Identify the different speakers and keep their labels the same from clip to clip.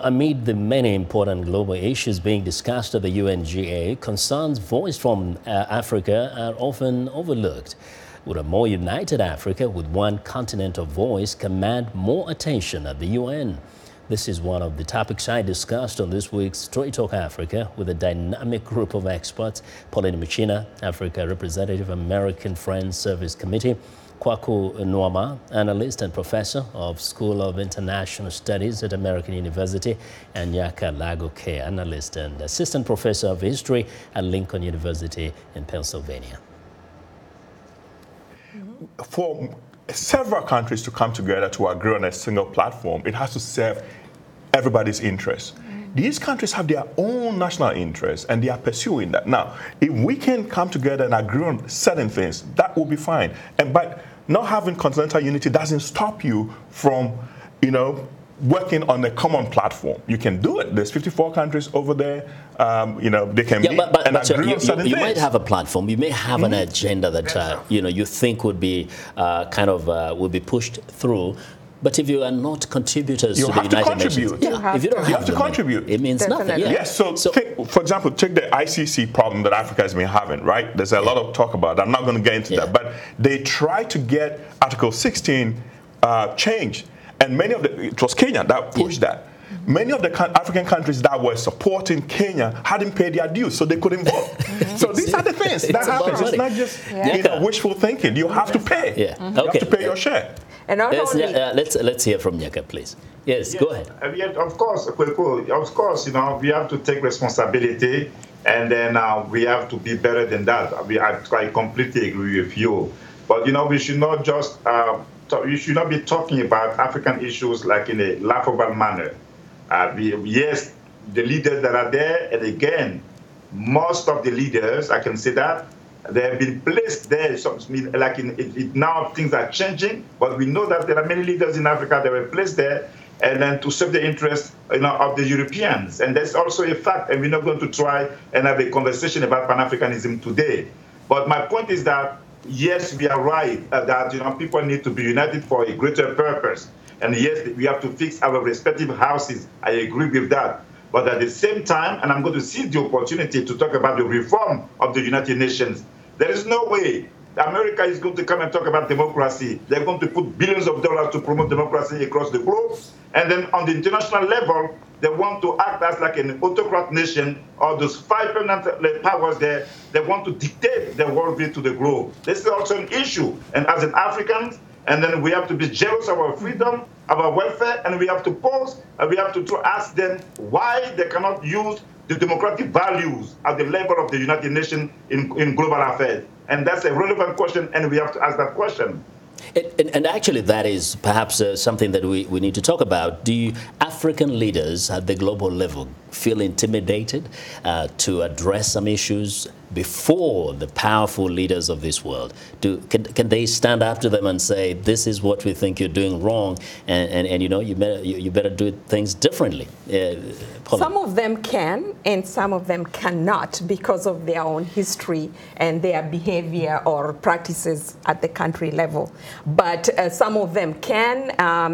Speaker 1: Amid the many important global issues being discussed at the UNGA, concerns voiced from Africa are often overlooked. Would a more united Africa with one continental voice command more attention at the UN? This is one of the topics I discussed on this week's Straight Talk Africa with a dynamic group of experts: Pauline Muchina, Africa representative, American Friends Service Committee; Kwaku Nuamah, analyst and professor of School of International Studies at American University; and Gnaka Lagoke, analyst and assistant professor of history at Lincoln University in Pennsylvania.
Speaker 2: For several countries to come together to agree on a single platform, it has to serve everybody's interests. These countries have their own national interests, and they are pursuing that. Now, if we can come together and agree on certain things, that will be fine. But not having continental unity doesn't stop you from, working on a common platform. You can do it. There's 54 countries over there. They can meet and agree on certain things.
Speaker 1: You might have a platform. You may have an agenda that you think would be would be pushed through. But if you are not contributors to the United Nations, if you don't have to contribute, it means nothing. Yeah.
Speaker 2: Yes. So for example, take the ICC problem that Africa has been having. Right. There's a lot of talk about it. I'm not going to get into that. But they tried to get Article 16 changed, and it was Kenya that pushed that. Many of the African countries that were supporting Kenya hadn't paid their dues, so they couldn't vote. So these are the things that happens. It's not just wishful thinking. You have to pay. You have to pay your share.
Speaker 3: And
Speaker 1: let's hear from Gnaka, please. Yes, go ahead.
Speaker 4: Of course, we have to take responsibility, and then we have to be better than that. I completely agree with you. But we should not just we should not be talking about African issues like in a laughable manner. Yes, the leaders that are there, and again, most of the leaders, I can say that, they have been placed there. So, now things are changing, but we know that there are many leaders in Africa that were placed there, and then to serve the interests of the Europeans. And that's also a fact, and we're not going to try and have a conversation about Pan-Africanism today. But my point is that, yes, we are right that people need to be united for a greater purpose. And yes, we have to fix our respective houses. I agree with that. But at the same time, and I'm going to seize the opportunity to talk about the reform of the United Nations, there is no way America is going to come and talk about democracy. They're going to put billions of dollars to promote democracy across the globe. And then on the international level, they want to act as like an autocrat nation, or those five permanent powers there. They want to dictate their worldview to the globe. This is also an issue. And as an African, and then we have to be jealous of our freedom, of our welfare, and we have to pause, and we have to ask them why they cannot use the democratic values at the level of the United Nations in global affairs. And that's a relevant question, and we have to ask that question.
Speaker 1: And actually, that is perhaps something that we need to talk about. Do African leaders at the global level feel intimidated to address some issues before the powerful leaders of this world? Can they stand up to them and say, this is what we think you're doing wrong, and you better do things differently?
Speaker 3: Some of them can, and some of them cannot, because of their own history and their behavior or practices at the country level. But some of them can,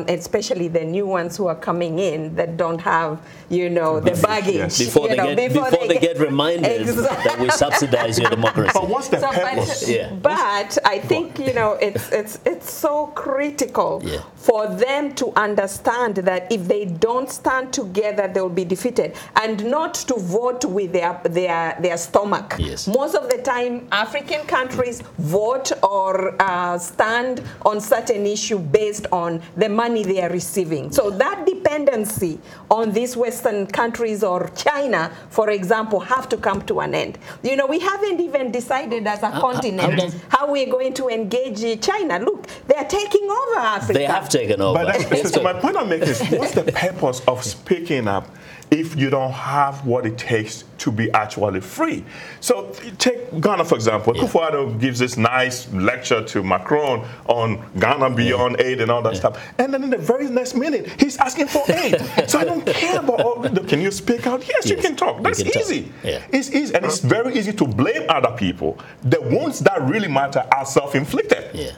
Speaker 3: especially the new ones who are coming in that don't have, the baggage.
Speaker 1: Before they get reminded that we subsidize your democracy.
Speaker 2: But what's the purpose?
Speaker 3: But I think, it's so critical for them to understand that if they don't stand together, they will be defeated, and not to vote with their stomach.
Speaker 1: Yes.
Speaker 3: Most of the time, African countries vote or stand on certain issue based on the money they are receiving. So that dependency on these Western countries or China, for example, have to come to an end. We haven't even decided as a continent how we're going to engage China. Look, they are taking over Africa.
Speaker 1: They have taken over.
Speaker 2: But so my point I'm making is, what's the purpose of speaking up if you don't have what it takes to be actually free? So take Ghana, for example. Kufuor gives this nice lecture to Macron on Ghana beyond aid and all that stuff. And then in the very next minute, he's asking for aid. So I don't care about all that. Can you speak out? Yes, you can talk. That's easy. It's easy. And it's very easy to blame other people. The wounds that really matter are self-inflicted.